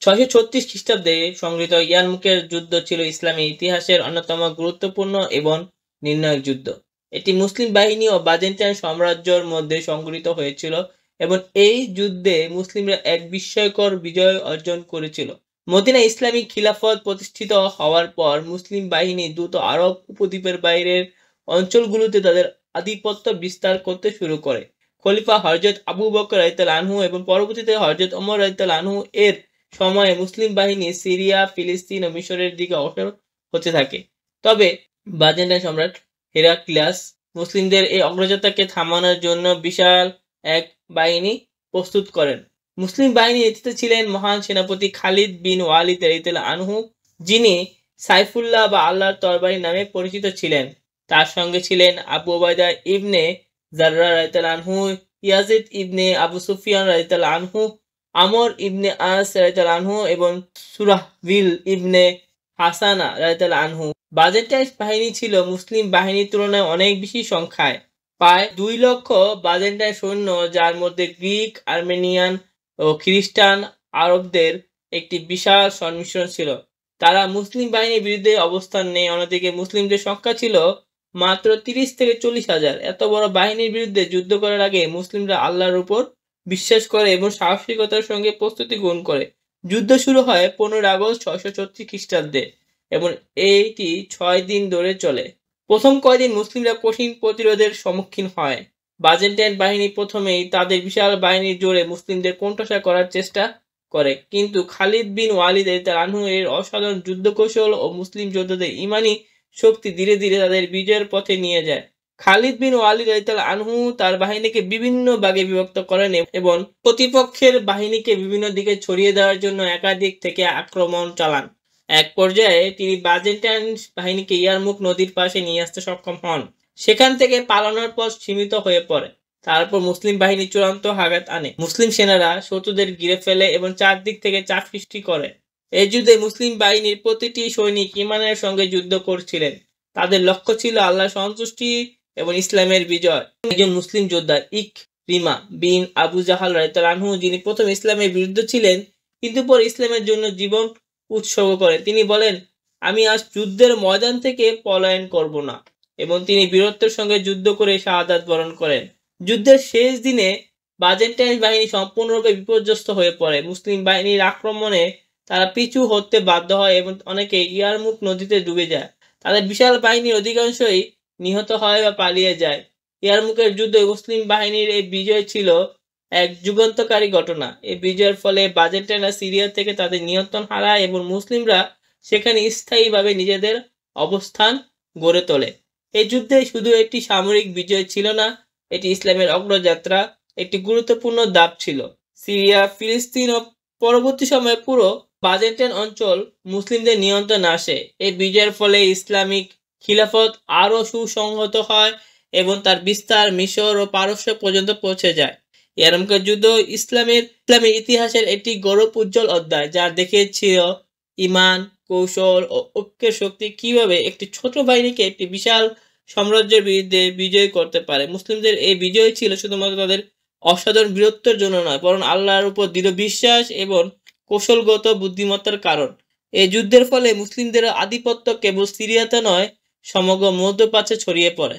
636 খ্রিস্টাব্দে সংঘটিত ইয়ারমুকের যুদ্ধ ছিল ইসলামী ইতিহাসের অন্যতম গুরুত্বপূর্ণ এবং নির্ণায়ক যুদ্ধ। এটি মুসলিম বাহিনী ও বাইজেন্টাইন সাম্রাজ্যের মধ্যে সংঘটিত হয়েছিল এবং এই যুদ্ধে মুসলিমরা এক বিস্ময়কর বিজয় অর্জন করেছিল। মদিনায় ইসলামিক খিলাফত প্রতিষ্ঠিত হওয়ার পর মুসলিম বাহিনী দ্রুত আরব উপদ্বীপের বাইরের অঞ্চলগুলোতে তাদের আধিপত্য বিস্তার করতে শুরু করে। খলিফা হযরত আবু বকর রাদিয়াল্লাহু আনহু এবং পরবর্তীতে হযরত ওমর রাদিয়াল্লাহু আনহু এর সময়ে মুসলিম বাহিনী সিরিয়া, ফিলিস্তিন ও মিশরের দিকে অগ্রসর হতে থাকে। তবে বাইজেন্টাইন সম্রাট হেরাক্লিয়াস মুসলিমদের এই অগ্রযাত্রাকে থামানোর জন্য বিশাল এক বাহিনী প্রস্তুত করেন। মুসলিম বাহিনীর নেতৃত্বে ছিলেন মহান সেনাপতি খালিদ বিন ওয়ালিদ রাদিয়াল্লাহু আনহু, যিনি সাইফুল্লাহ বা আল্লাহর তরবারি নামে পরিচিত ছিলেন। তার সঙ্গে ছিলেন আবু উবাইদা ইবনে জাররাহ রাদিয়াল্লাহু আনহু, ইয়াজিদ ইবনে আবু সুফিয়ান রাদিয়াল্লাহু আনহু, আমর ইবনে আস রাদিয়াল্লাহু আনহু এবং সুরাহবিল ইবনে হাসানা রাদিয়াল্লাহু আনহু। বাইজেন্টাইন বাহিনী ছিল মুসলিম বাহিনীর তুলনায় অনেক বেশি সংখ্যায়, প্রায় 2 লক্ষ বাইজেন্টাইন সৈন্য, যার মধ্যে গ্রিক, আর্মেনিয়ান ও খ্রিস্টান আরবদের একটি বিশাল সংমিশ্রণ ছিল। তারা মুসলিম বাহিনীর বিরুদ্ধে অবস্থান নেয়। অন্যদিকে মুসলিমদের সংখ্যা ছিল মাত্র 30 থেকে 40 হাজার। এত বড় বাহিনীর বিরুদ্ধে যুদ্ধ করার আগে মুসলিমরা আল্লাহর উপর বিশ্বাস করে এবং সাহসিকতার সঙ্গে প্রস্তুতি গ্রহণ করে। যুদ্ধ শুরু হয় 15 আগস্ট 636 খ্রিস্টাব্দে এবং এইটি 6 দিন ধরে চলে। প্রথম কয়েকদিন মুসলিমরা কঠিন প্রতিরোধের সম্মুখীন হয়। বাইজেন্টাইন বাহিনী প্রথমেই তাদের বিশাল বাহিনীর জোরে মুসলিমদের কোণঠাসা করার চেষ্টা করে, কিন্তু খালিদ বিন ওয়ালিদ রাদিয়াল্লাহু আনহু এর অসাধারণ যুদ্ধকৌশল ও মুসলিম যোদ্ধাদের ঈমানী শক্তি ধীরে ধীরে তাদের বিজয়ের পথে নিয়ে যায়। খালিদ বিন ওয়ালিদ রাদিয়াল্লাহু আনহু তার বাহিনীকে বিভিন্ন ভাগে বিভক্ত করেন এবং প্রতিপক্ষের বাহিনীকে বিভিন্ন দিকে ছড়িয়ে দেওয়ার জন্য একাধিক থেকে আক্রমণ চালান। এক পর্যায়ে তিনি বাইজেন্টাইন বাহিনীকে ইয়ারমুক নদীর পাশে নিয়ে আসতে সক্ষম হন। সেখান থেকে পালানোর পথ সীমিত হয়ে পড়ে। তারপর মুসলিম বাহিনী চূড়ান্ত আঘাত আনে। মুসলিম সেনারা শত্রুদের ঘিরে ফেলে এবং চারদিক থেকে চাপ সৃষ্টি করে। এই যুদ্ধে মুসলিম বাহিনীর প্রতিটি সৈনিক ঈমানের সঙ্গে যুদ্ধ করছিলেন। তাদের লক্ষ্য ছিল আল্লাহর সন্তুষ্টি এবং ইসলামের বিজয়। একজন মুসলিম যোদ্ধা ইকরিমা বিন আবু জাহাল রাদিয়াল্লাহু আনহু, যিনি প্রথম ইসলামের বিরুদ্ধে ছিলেন কিন্তু পরে ইসলামের জন্য জীবন উৎসর্গ করেন, তিনি বলেন, আমি আজ যুদ্ধের ময়দান থেকে পলায়ন করব না, এবং তিনি বীরত্বের সঙ্গে যুদ্ধ করে শাহাদাত বরণ করেন। যুদ্ধের শেষ দিনে বাইজেন্টাইন বাহিনী সম্পূর্ণরূপে বিপর্যস্ত হয়ে পড়ে। মুসলিম বাহিনীর আক্রমণে তারা পিছু হতে বাধ্য হয় এবং অনেকে ইয়ারমুক নদীতে ডুবে যায়। তাদের বিশাল বাহিনীর অধিকাংশই নিহত হয় বা পালিয়ে যায়। ইয়ারমুকের যুদ্ধে মুসলিম বাহিনীর এই বিজয় ছিল এক যুগান্তকারী ঘটনা। এই বিজয়ের ফলে বাইজেন্টাইনরা সিরিয়া থেকে তাদের নিয়ন্ত্রণ হারায় এবং মুসলিমরা সেখানে স্থায়ীভাবে নিজেদের অবস্থান গড়ে তোলে। এই যুদ্ধে শুধু একটি সামরিক বিজয় ছিল না, এটি ইসলামের অগ্রযাত্রা একটি গুরুত্বপূর্ণ ধাপ ছিল। সিরিয়া, ফিলিস্তিন ও পরবর্তী সময়ে পুরো বাইজেন্টাইন অঞ্চল মুসলিমদের নিয়ন্ত্রণে আসে। এই বিজয়ের ফলে ইসলামিক খিলাফত আরও সুসংহত হয় এবং তার বিস্তার মিশর ও পারস্য পর্যন্ত পৌঁছে যায়। ইয়ারমুকের যুদ্ধ ইসলামের ইতিহাসের একটি গৌরব উজ্জ্বল অধ্যায়, যা দেখিয়েছিল ঈমান, কৌশল ও ঐক্যের শক্তি কিভাবে একটি ছোট বাহিনীকে একটি বিশাল সাম্রাজ্যের বিরুদ্ধে বিজয় করতে পারে। মুসলিমদের এই বিজয় ছিল শুধুমাত্র তাদের অসাধারণ বীরত্বের জন্য নয়, বরং আল্লাহর উপর দৃঢ় বিশ্বাস এবং কৌশলগত বুদ্ধিমত্তার কারণ। এই যুদ্ধের ফলে মুসলিমদের আধিপত্য কেবল সিরিয়াতে নয়, সমগ্র মধ্যপ্রাচ্যে ছড়িয়ে পড়ে।